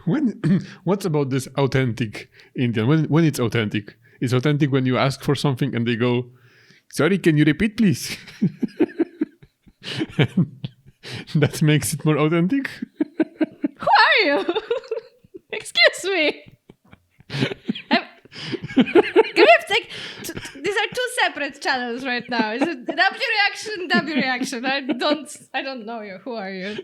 When what's about this authentic Indian? When it's authentic? It's authentic when you ask for something and they go, "Sorry, can you repeat, please?" That makes it more authentic. Who are you? Excuse me. Can we have these are two separate channels right now. Is it W reaction? I don't know you. Who are you?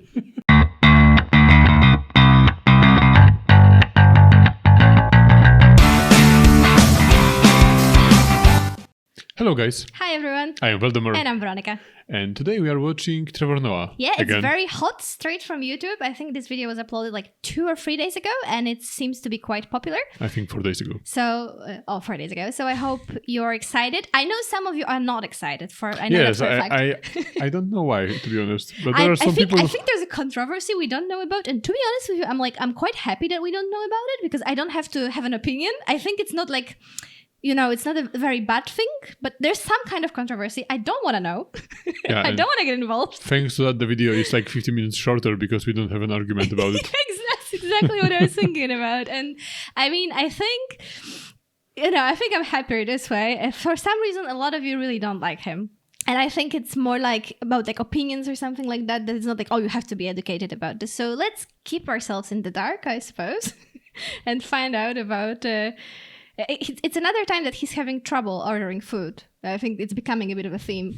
Hello, guys. Hi, everyone. I am Valdemar. And I'm Veronica. And today we are watching Trevor Noah. Yeah, it's again. very hot, straight from YouTube. I think this video was uploaded like 2 or 3 days ago, and it seems to be quite popular. I think 4 days ago. So, 4 days ago. So I hope you're excited. I know some of you are not excited. I know that for a fact. I don't know why, to be honest. But there are some people. I think there's a controversy we don't know about. And to be honest with you, I'm quite happy that we don't know about it because I don't have to have an opinion. I think it's not like... it's not a very bad thing, but there's some kind of controversy. I don't want to know. Yeah, I don't want to get involved. Thanks to that, the video is like 50 minutes shorter because we don't have an argument about it. That's exactly what I was thinking about. And I mean, I think I'm happier this way. For some reason, a lot of you really don't like him. And I think it's more like about like opinions or something like that. That it's not like, oh, you have to be educated about this. So let's keep ourselves in the dark, I suppose, and find out about... It's another time that he's having trouble ordering food. I think it's becoming a bit of a theme.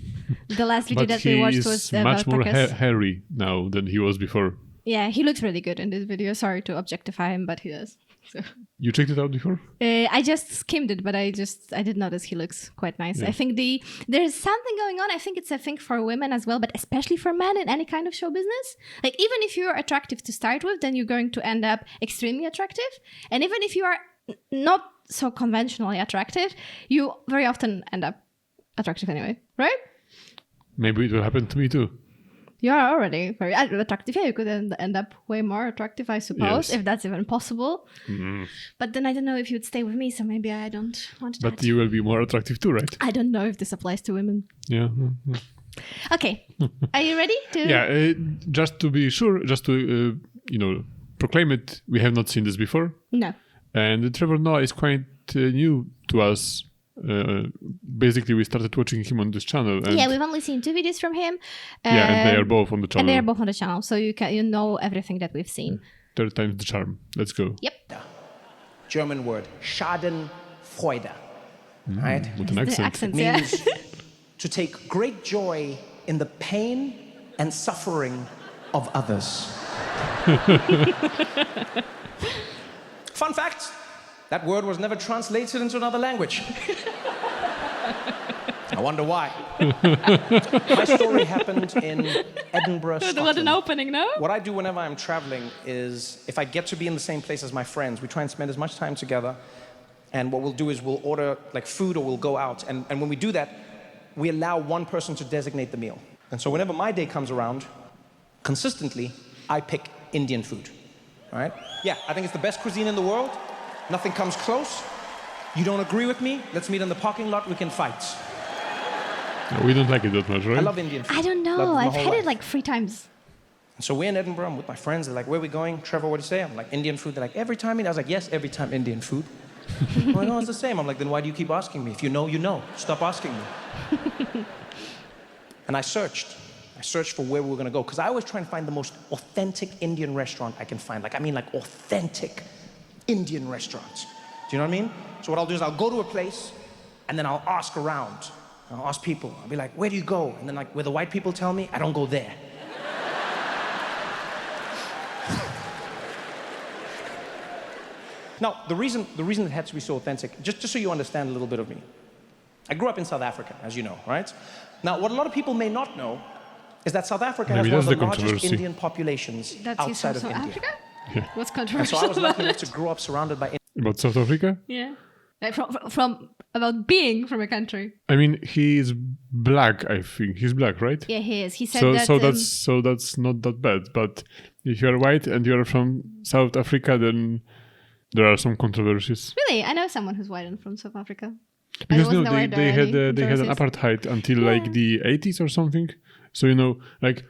The last video that we watched was about much more tacos. hairy now than he was before. Yeah, he looks really good in this video. Sorry to objectify him, but he does. So. You checked it out before? I just skimmed it, but I did notice he looks quite nice. Yeah. I think there's something going on. I think it's a thing for women as well, but especially for men in any kind of show business. Like even if you're attractive to start with, then you're going to end up extremely attractive. And even if you are not so conventionally attractive, you very often end up attractive anyway, right? Maybe it will happen to me too. You are already very attractive. Yeah, you could end up way more attractive, I suppose, yes. if that's even possible. Mm. But then I don't know if you'd stay with me, so maybe I don't want that. But you will be more attractive too, right? I don't know if this applies to women. Yeah. Okay. Are you ready to... Yeah, just to be sure, just to, proclaim it, we have not seen this before. No. And Trevor Noah is quite new to us. Basically, we started watching him on this channel. And yeah, we've only seen 2 videos from him. And they are both on the channel. And they are both on the channel, so you know everything that we've seen. Third time's the charm. Let's go. Yep. German word, Schadenfreude. Right? With an accent. It means to take great joy in the pain and suffering of others. Fun fact, that word was never translated into another language. I wonder why. My story happened in Edinburgh, Scotland. What an opening, no? What I do whenever I'm traveling is, if I get to be in the same place as my friends, we try and spend as much time together. And what we'll do is we'll order like food or we'll go out. And when we do that, we allow one person to designate the meal. And so whenever my day comes around, consistently, I pick Indian food. All right? Yeah, I think it's the best cuisine in the world. Nothing comes close. You don't agree with me? Let's meet in the parking lot. We can fight. No, we don't like it that much, right? I love Indian food. I don't know. I've had it like 3 times. And so we're in Edinburgh. I'm with my friends. They're like, where are we going? Trevor, what do you say? I'm like, Indian food. They're like, every time? I was like, yes, every time Indian food. I'm like, no, it's the same. I'm like, then why do you keep asking me? If you know, you know. Stop asking me. And I searched for where we were going to go. Because I always try and find the most authentic Indian restaurant I can find. Like authentic Indian restaurants. Do you know what I mean? So what I'll do is I'll go to a place and then I'll ask around. I'll ask people. I'll be like, where do you go? And then like where the white people tell me, I don't go there. Now, the reason it had to be so authentic, just so you understand a little bit of me. I grew up in South Africa, as you know, right? Now, what a lot of people may not know is that South Africa has one of the largest Indian populations outside of India. Africa? Yeah. What's And controversial so I was about lucky enough it? to grow up surrounded by About South Africa? Yeah. Like from about being from a country. I mean, he is black, I think. He's black, right? Yeah, he is. He said So, that... so that's not that bad. But if you're white and you're from South Africa, then there are some controversies. Really? I know someone who's white and from South Africa. Because they had an apartheid until like the 80s or something. So, like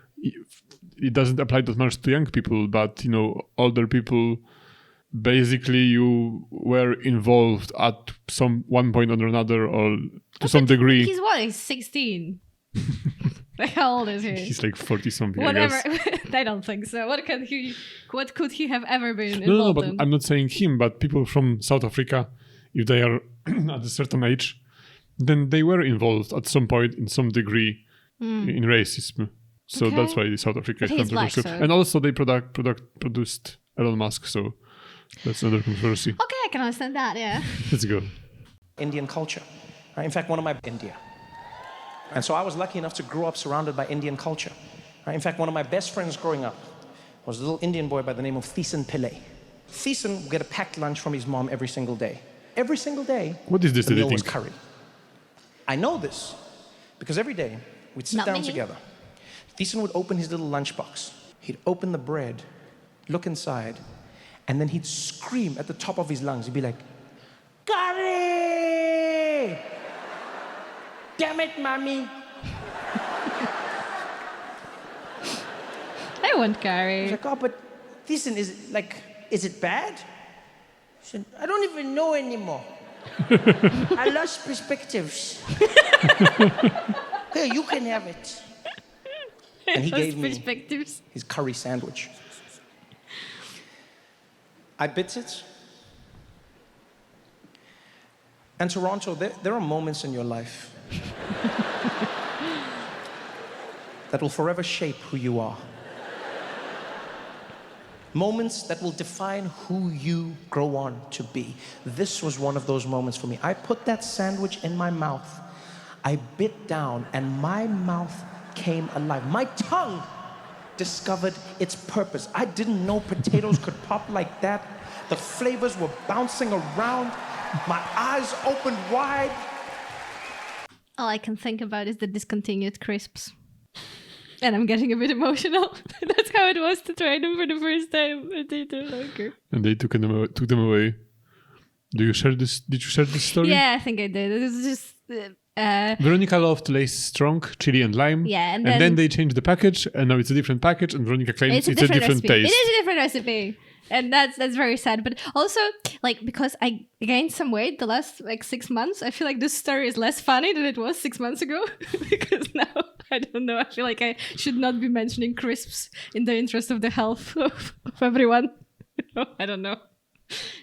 it doesn't apply that much to young people, but, older people basically you were involved at some one point or another, or to some degree. He's what? He's 16. Like, how old is he? He's like 40 something. Whatever. I guess. I don't think so. What could he have ever been No, involved but in? I'm not saying him, but people from South Africa, if they are at a certain age, then they were involved at some point in some degree in racism. So Okay. that's why South Africa But is he's black, controversial. so- And also they produced Elon Musk, so that's another controversy. Okay, I can understand that, yeah. Let's go. Indian culture. Right? In fact, India. And so I was lucky enough to grow up surrounded by Indian culture. Right? In fact, one of my best friends growing up was a little Indian boy by the name of Thiessen Pillai. Thiessen would get a packed lunch from his mom every single day. Every single day, What is this the that you meal was think? curry. I know this because every day we'd sit Not down me. together. Thiessen would open his little lunchbox. He'd open the bread, look inside, and then he'd scream at the top of his lungs. He'd be like, "Curry! Damn it, mommy!" I want I was curry. like, "Oh, but Thiessen, is it bad?" He said, "I don't even know anymore. I lost perspectives. Here, you can have it." And he Those gave me perspectives. his curry sandwich. I bit it. And Toronto, there are moments in your life that will forever shape who you are. Moments that will define who you grow on to be. This was one of those moments for me. I put that sandwich in my mouth. I bit down and my mouth came alive. My tongue discovered its purpose. I didn't know potatoes could pop like that. The flavors were bouncing around. My eyes opened wide. All I can think about is the discontinued crisps. And I'm getting a bit emotional. That's how it was to try them for the first time. I didn't like it. And they took them away. Did you share this story? Yeah, I think I did. It was just... Veronica loved Lay's strong chili and lime. Yeah, and then then- they changed the package, and now it's a different package, and Veronica claims it's a different recipe. taste. It is a different recipe. And that's very sad. But also, like, because I gained some weight the last, 6 months, I feel like this story is less funny than it was 6 months ago. Because now, I don't know, I feel like I should not be mentioning crisps in the interest of the health of everyone. I don't know.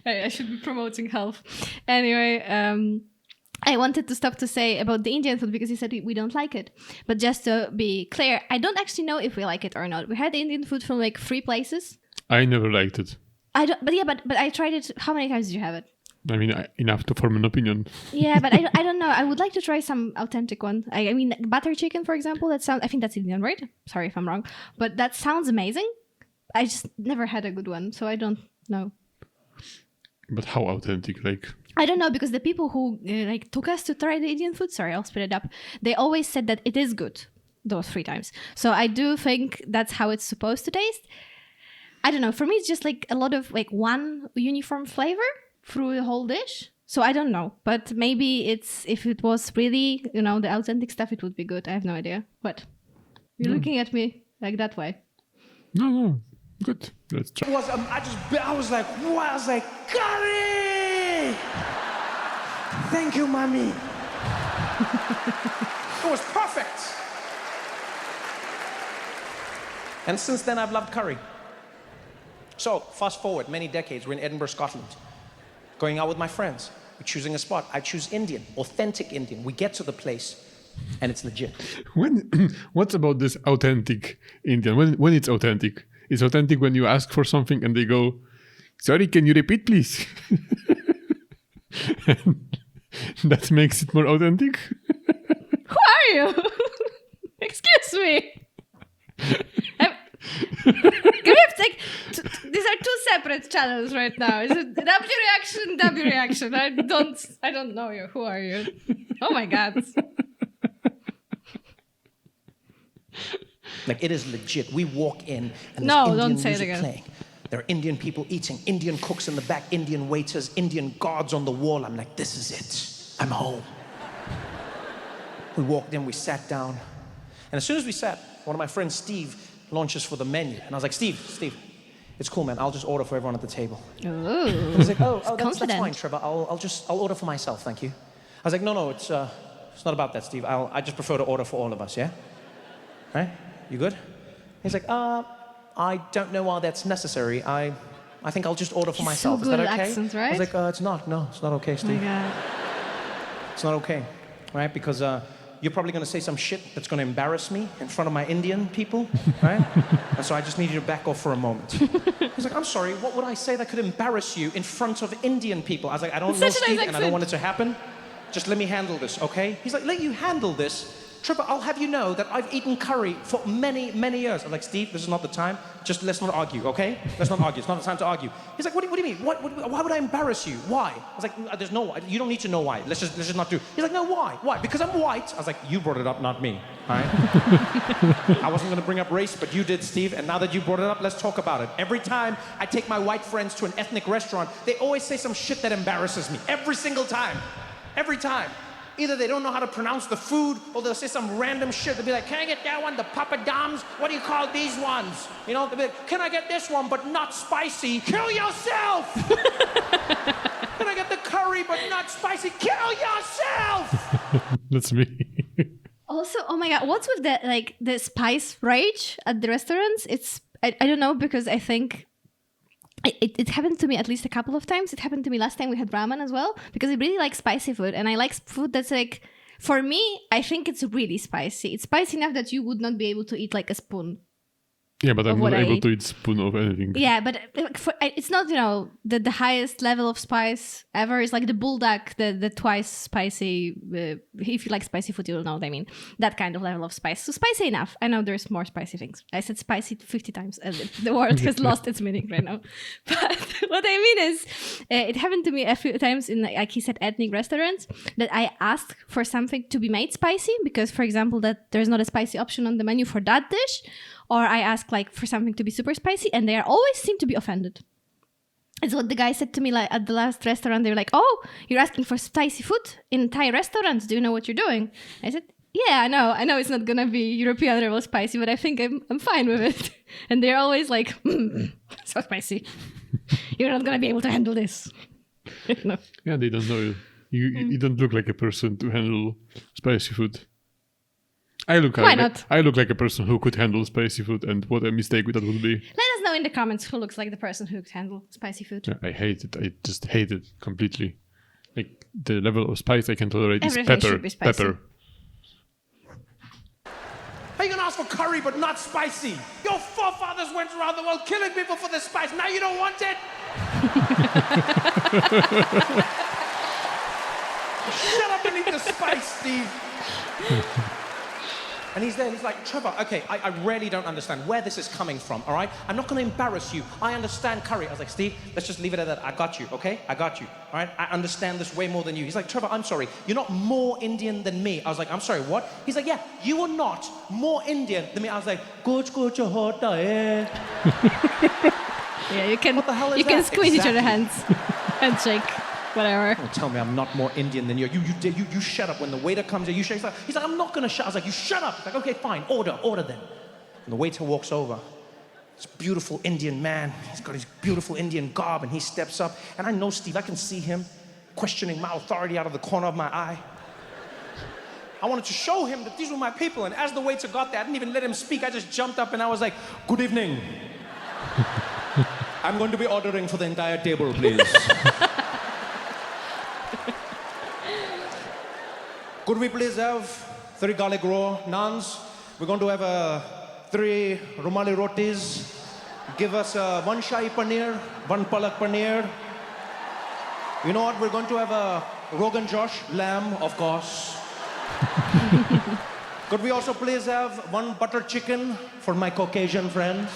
I should be promoting health. Anyway, I wanted to stop to say about the Indian food because you said we don't like it. But just to be clear, I don't actually know if we like it or not. We had Indian food from 3 places. I never liked it. But I tried it. How many times did you have it? I mean, enough to form an opinion. Yeah, but I don't know. I would like to try some authentic one. I mean, butter chicken, for example. I think that's Indian, right? Sorry if I'm wrong, but that sounds amazing. I just never had a good one, so I don't know. But how authentic? I don't know because the people who took us to try the Indian food, sorry, I'll spit it up. They always said that it is good those 3 times. So I do think that's how it's supposed to taste. I don't know. For me, it's just a lot of one uniform flavor through the whole dish. So I don't know. But maybe if it was really, the authentic stuff, it would be good. I have no idea. What? You're looking at me that way. No. Good. Let's try. I was like, what? I was like, curry! Thank you, mommy. It was perfect. And since then, I've loved curry. So, fast forward many decades, we're in Edinburgh, Scotland. Going out with my friends. We're choosing a spot. I choose Indian, authentic Indian. We get to the place, and it's legit. What's about this authentic Indian? When it's authentic? It's authentic when you ask for something and they go, "Sorry, can you repeat, please?" That makes it more authentic. Who are you? Excuse me. Can we have these are 2 separate channels right now. Is it W reaction? I don't know you. Who are you? Oh my god. It is legit. We walk in and No, there's Indian don't say it music again. playing. There are Indian people eating, Indian cooks in the back, Indian waiters, Indian guards on the wall. I'm like, this is it. I'm home. We walked in, we sat down. And as soon as we sat, one of my friends, Steve, launches for the menu. And I was like, Steve, it's cool, man. I'll just order for everyone at the table. Ooh. He's like, oh, that's confident. fine, Trevor. I'll order for myself, thank you. I was like, no, it's not about that, Steve. I just prefer to order for all of us, yeah? Right? You good? He's like, I don't know why that's necessary. I think I'll just order for myself. So Is that good at okay? accents, right? I was like, it's not. No, it's not okay, Oh Steve. my God. It's not okay, right? Because you're probably going to say some shit that's going to embarrass me in front of my Indian people, right? And so I just need you to back off for a moment. He's like, I'm sorry, what would I say that could embarrass you in front of Indian people? I was like, I don't know, Steve, and I don't want it to happen. Just let me handle this, okay? He's like, let you handle this? Trevor, I'll have you know that I've eaten curry for many, many years. I'm like, Steve, this is not the time. Just let's not argue, okay? Let's not argue. It's not the time to argue. He's like, what do you mean? Why would I embarrass you? Why? I was like, there's no why. You don't need to know why. Let's just not do. He's like, no, why? Why? Because I'm white. I was like, you brought it up, not me, all right? I wasn't going to bring up race, but you did, Steve. And now that you brought it up, let's talk about it. Every time I take my white friends to an ethnic restaurant, they always say some shit that embarrasses me. Every single time. Every time. Either they don't know how to pronounce the food, or they'll say some random shit. They'll be like, can I get that one, the papadums? What do you call these ones? You know, they'll be like, can I get this one, but not spicy? Kill yourself! Can I get the curry, but not spicy? Kill yourself! That's me. Also, oh my God, what's with the spice rage at the restaurants? I don't know, because I think it happened to me at least a couple of times. It happened to me last time we had ramen as well, because I really like spicy food, and I like food that's like, for me, I think it's really spicy. It's spicy enough that you would not be able to eat like a spoon. Yeah, but I'm not able to eat spoon of anything. Yeah, but it's not, the highest level of spice ever. It's like the bulldog, the twice spicy. If you like spicy food, you'll know what I mean. That kind of level of spice. So spicy enough. I know there's more spicy things. I said spicy 50 times. And the word has lost its meaning right now. But what I mean is, it happened to me a few times in, like he said, ethnic restaurants, that I asked for something to be made spicy because, for example, that there's not a spicy option on the menu for that dish. Or I ask like for something to be super spicy, and they always seem to be offended. It's what the guy said to me like at the last restaurant. They were like, "Oh, you're asking for spicy food in Thai restaurants. Do you know what you're doing?" I said, "Yeah, I know. I know it's not gonna be European level spicy, but I think I'm fine with it." And they're always like, "So spicy. You're not gonna be able to handle this." No. Yeah, they don't know you. You don't look like a person to handle spicy food. I look like a person who could handle spicy food, and what a mistake that would be. Let us know in the comments who looks like the person who could handle spicy food. Yeah, I hate it. I just hate it completely. Like the level of spice I can tolerate Everything is pepper. should be spicy. Pepper. How you gonna ask for curry but not spicy? Your forefathers went around the world killing people for the spice. Now you don't want it? Shut up and eat the spice, Steve. And he's there, and he's like, Trevor, okay, I really don't understand where this is coming from, all right? I'm not going to embarrass you. I understand curry. I was like, Steve, let's just leave it at that. I got you, okay? I got you, all right? I understand this way more than you. He's like, Trevor, I'm sorry. You're not more Indian than me. I was like, I'm sorry, what? He's like, yeah, you are not more Indian than me. I was like, yeah, you can, what the hell is you can that? squeeze each other's hands. Handshake. Whatever. Don't tell me I'm not more Indian than you. You shut up. When the waiter comes here, you shut up. He's like, I'm not gonna shut. I was like, you shut up. He's like, okay, fine, order then. And the waiter walks over. This beautiful Indian man. He's got his beautiful Indian garb, and he steps up. And I know Steve, I can see him questioning my authority out of the corner of my eye. I wanted to show him that these were my people, and as the waiter got there, I didn't even let him speak. I just jumped up and I was like, good evening. I'm going to be ordering for the entire table, please. Could we please have 3 garlic raw naans? We're going to have 3 rumali rotis. Give us 1 shahi paneer, 1 palak paneer. You know what? We're going to have a Rogan Josh, lamb, of course. Could we also please have 1 butter chicken for my Caucasian friends?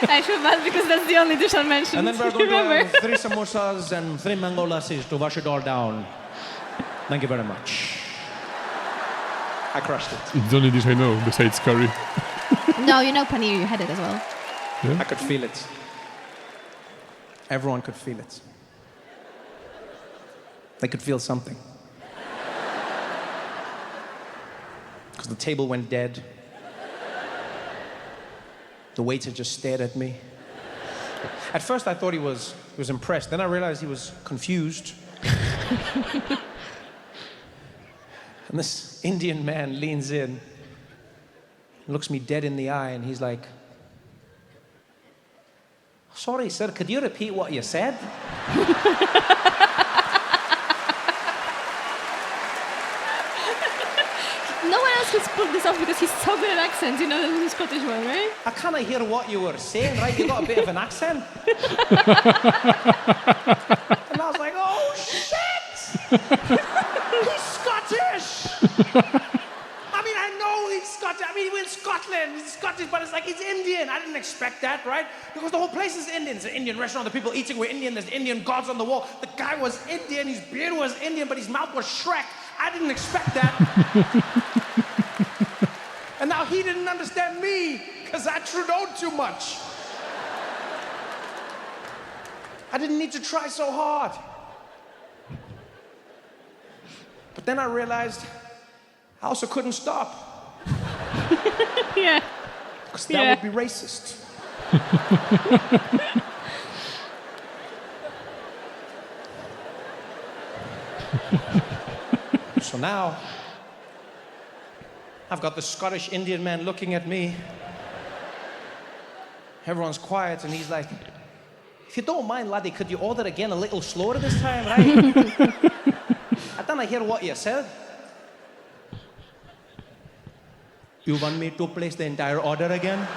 I feel bad because that's the only dish I mentioned. And then we're going to have 3 samosas and 3 mango lassis to wash it all down. Thank you very much. I crushed it. It's the only dish I know besides curry. No, you know paneer, you had it as well. Yeah? I could feel it. Everyone could feel it. They could feel something. Because the table went dead. The waiter just stared at me. At first I thought he was impressed. Then I realized he was confused. And this Indian man leans in, looks me dead in the eye, and he's like, "Sorry, sir, could you repeat what you said?" No one else could pull this off because he's so good at accents. You know the Scottish one, right? "I can't hear what you were saying, right? You got a bit of an accent." And I was like, "Oh, shit! He's Scottish!" I mean, I know he's Scottish. I mean, we're in Scotland. He's Scottish, but it's like he's Indian. I didn't expect that, right? Because the whole place is Indian. It's an Indian restaurant. The people eating were Indian. There's Indian gods on the wall. The guy was Indian. His beard was Indian, but his mouth was Shrek. I didn't expect that. And now he didn't understand me because I Trudeau'd too much. I didn't need to try so hard. But then I realized I also couldn't stop. Yeah. Because that would be racist. So now, I've got the Scottish Indian man looking at me. Everyone's quiet, and he's like, "If you don't mind, laddie, could you order again a little slower this time, right?" I didn't hear what you said. "You want me to place the entire order again?"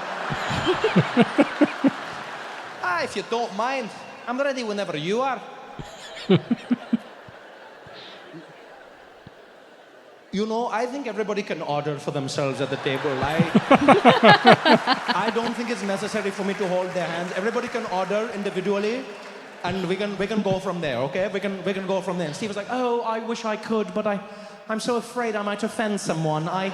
If you don't mind, I'm ready whenever you are." You know, I think everybody can order for themselves at the table. I don't think it's necessary for me to hold their hands. Everybody can order individually, and we can go from there, okay? We can go from there. And Steve was like, "Oh, I wish I could, but I'm so afraid I might offend someone. I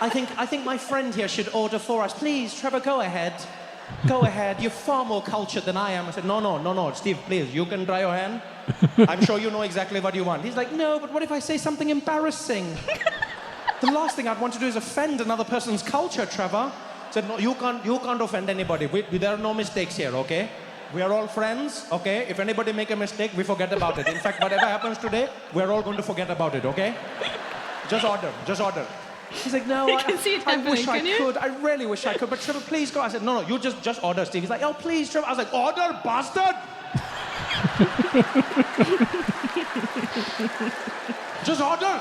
think my friend here should order for us. Please, Trevor, go ahead. Go ahead. You're far more cultured than I am." I said, No, Steve, please, you can try your hand. I'm sure you know exactly what you want. He's like, "No, but what if I say something embarrassing?" The last thing I'd want to do is offend another person's culture, Trevor. I said, "No, you can't offend anybody. There are no mistakes here, okay? We are all friends, okay? If anybody make a mistake, we forget about it. In fact, whatever happens today, we're all going to forget about it, okay? Just order. He's like, "No, can see it I wish happening, I can you? could. I really wish I could. But Trevor, please go." I said, "No, you just order, Steve." He's like, "Oh, please, Trevor." I was like, "Order, bastard!" Just order.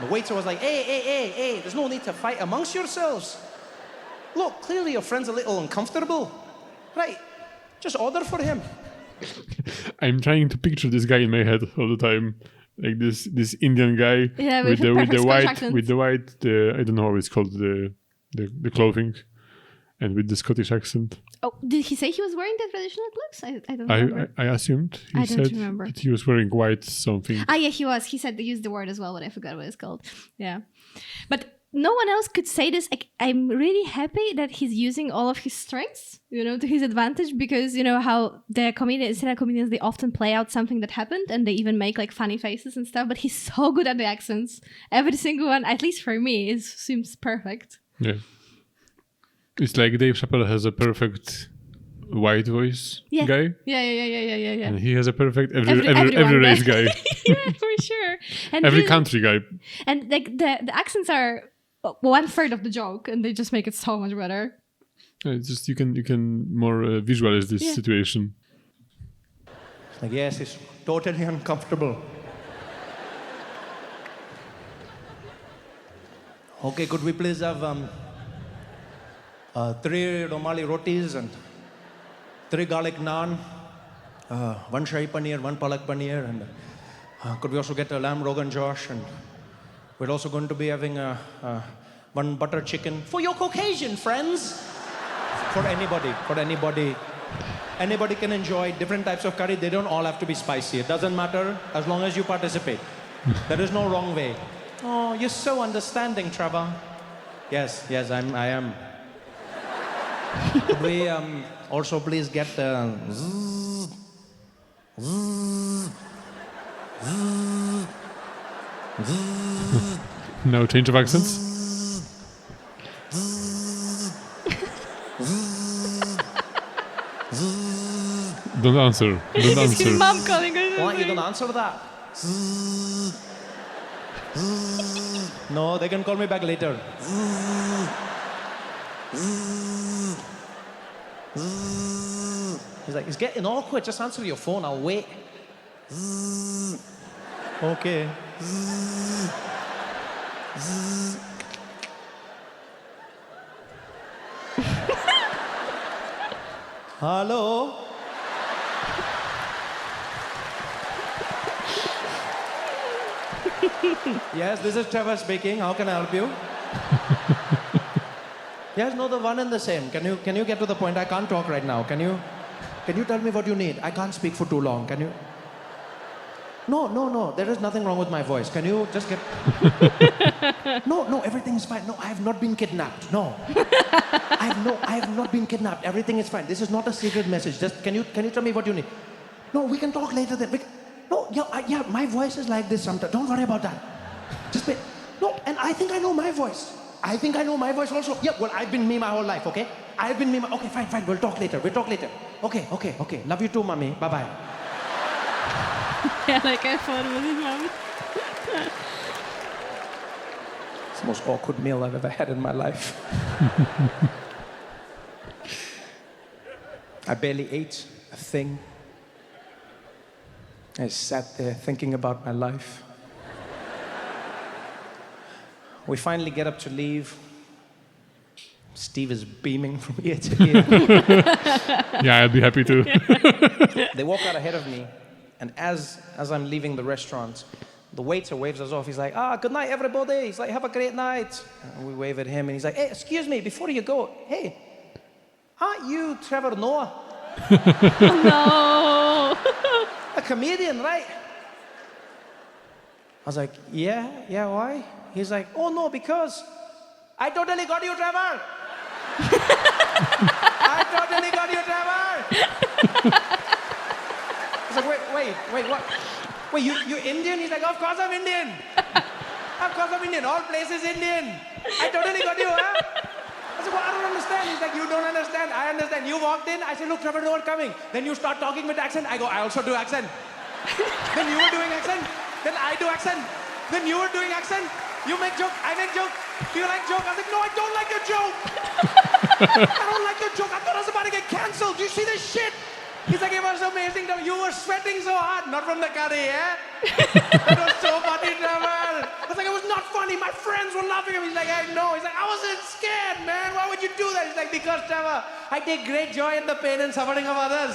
The waiter was like, hey, there's no need to fight amongst yourselves. Look, clearly your friend's a little uncomfortable. Right, just order for him. I'm trying to picture this guy in my head all the time. Like this Indian guy with the white I don't know how it's called, the clothing, and with the Scottish accent. Oh, did he say he was wearing the traditional clothes? I don't remember. I assumed he said that he was wearing white something. Ah, yeah, he was. He said they used the word as well, but I forgot what it's called. Yeah. But no one else could say this. I'm really happy that he's using all of his strengths, to his advantage, because how the stand-up comedians, they often play out something that happened and they even make like funny faces and stuff, but he's so good at the accents. Every single one, at least for me, seems perfect. Yeah. It's like Dave Chappelle has a perfect white voice guy. Yeah. And he has a perfect every race guy. Yeah, for sure. And every country guy. And like the accents are 1/3 of the joke, and they just make it so much better. It's just you can more visualize this situation. Like, yes, it's totally uncomfortable. Okay, could we please have 3 Romali rotis and 3 garlic naan, 1 shahi paneer, 1 palak paneer, and could we also get a lamb rogan josh? And we're also going to be having 1 butter chicken for your Caucasian friends. For anybody. Anybody can enjoy different types of curry. They don't all have to be spicy. It doesn't matter as long as you participate. There is no wrong way. Oh, you're so understanding, Trevor. Yes, I am. Could we also please get No change of accents? Don't answer. Don't answer. His mom calling her. Why you don't answer that? No, they can call me back later. He's like, it's getting awkward. Just answer your phone. I'll wait. Okay. Hello? Yes, this is Trevor speaking. How can I help you? Yes, no, the one and the same. Can you get to the point? I can't talk right now. Can you tell me what you need? I can't speak for too long. Can you? No. There is nothing wrong with my voice. Can you just get... No, everything is fine. No, I have not been kidnapped. No. I have not been kidnapped. Everything is fine. This is not a secret message. Just, can you tell me what you need? No, we can talk later then. Yeah, my voice is like this sometimes. Don't worry about that. Just wait. No, and I think I know my voice. I think I know my voice also. Yeah, well, I've been me my whole life, okay? I've been me Okay, fine. We'll talk later. Okay. Love you too, mommy. Bye-bye. Yeah, like I thought it was his mom. It's the most awkward meal I've ever had in my life. I barely ate a thing. I sat there thinking about my life. We finally get up to leave. Steve is beaming from ear to ear. Yeah, I'd be happy to. They walk out ahead of me, and as I'm leaving the restaurant, the waiter waves us off. He's like, good night, everybody. He's like, have a great night. And we wave at him, and he's like, hey, excuse me, before you go, hey, aren't you Trevor Noah? No. A comedian, right? I was like, yeah, why? He's like, oh no, because I totally got you, Trevor. I totally got you, Trevor. I was like, wait, what? Wait, you Indian? He's like, of course I'm Indian. Of course I'm Indian. All places Indian. I totally got you, huh? I said, well, I don't understand. He's like, you don't understand. I understand. You walked in. I said, look, Trevor Noah coming. Then you start talking with accent. I go, I also do accent. Then you were doing accent. Then I do accent. Then you were doing accent. You make joke. I make joke. Do you like joke? I was like, no, I don't like your joke. I don't like your joke. I thought I was about to get canceled. Do you see this shit? He's like, it was amazing. You were sweating so hard. Not from the curry, eh? It was so funny, Trevor. I was like, it was not funny. My friends were laughing at me. He's like, I know. He's like, I wasn't scared, man. Why would you do that? He's like, because, Trevor, I take great joy in the pain and suffering of others.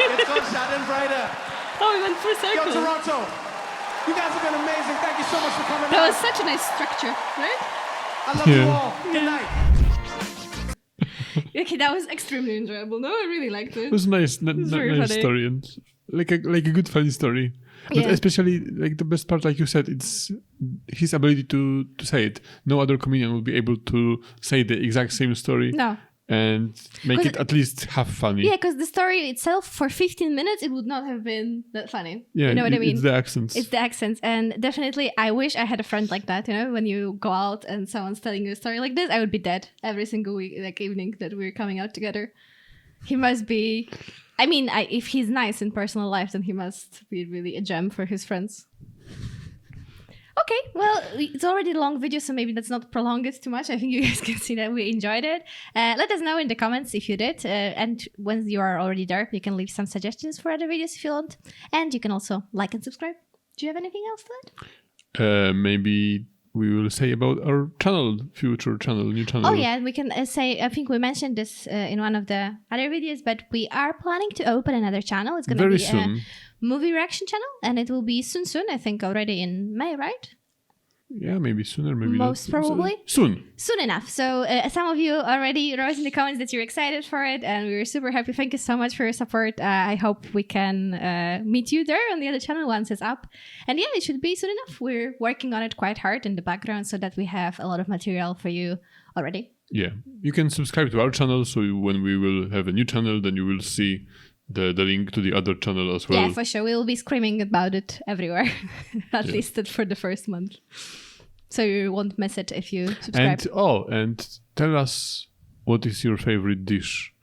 It's called Schadenfreude. Oh, we went for a circle. Yo, Toronto. You guys have been amazing. Thank you so much for coming That out. was such a nice structure, right? I love you all. Good night. Okay, that was extremely enjoyable. No, I really liked it. It was nice, nice funny. story, and like a good funny story. But Yeah. especially like the best part, like you said, it's his ability to say it. No other comedian will be able to say the exact same story. No. And make it at least half funny. Yeah, because the story itself, for 15 minutes, it would not have been that funny. Yeah, you know what I mean? It's the accents. It's the accents. And definitely, I wish I had a friend like that, you know, when you go out and someone's telling you a story like this, I would be dead every single week, like evening that we're coming out together. He must be, I mean, if he's nice in personal life, then he must be really a gem for his friends. Okay, well, it's already a long video, so maybe let's not prolong it too much. I think you guys can see that we enjoyed it. Let us know in the comments if you did. And once you are already there, you can leave some suggestions for other videos if you want. And you can also like and subscribe. Do you have anything else to add? Maybe we will say about our channel, future channel, new channel. Oh yeah, we can say, I think we mentioned this in one of the other videos, but we are planning to open another channel. It's going to be soon. A movie reaction channel, and it will be soon, I think already in May, right? Yeah, maybe sooner, maybe Most not. probably. Soon enough. So some of you already wrote in the comments that you're excited for it, and we're super happy. Thank you so much for your support. I hope we can meet you there on the other channel once it's up. And yeah, it should be soon enough. We're working on it quite hard in the background so that we have a lot of material for you already. Yeah, you can subscribe to our channel, so when we will have a new channel, then you will see the link to the other channel as well. Yeah, for sure. We will be screaming about it everywhere, at least for the first month. So you won't miss it if you subscribe. And tell us, what is your favorite dish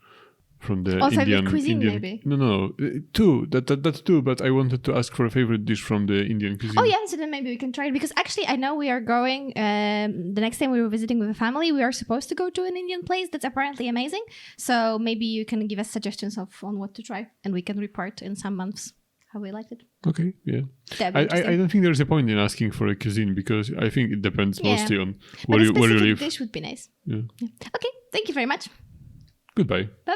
from the favorite Indian cuisine, maybe. No, two. That's two. But I wanted to ask for a favorite dish from the Indian cuisine. Oh yeah, so then maybe we can try it, because actually I know we are going. The next time we were visiting with the family, we are supposed to go to an Indian place that's apparently amazing. So maybe you can give us suggestions on what to try, and we can report in some months how we liked it. Okay, yeah. I don't think there's a point in asking for a cuisine, because I think it depends mostly on where you live. Dish would be nice. Yeah. Okay, thank you very much. Goodbye. Bye.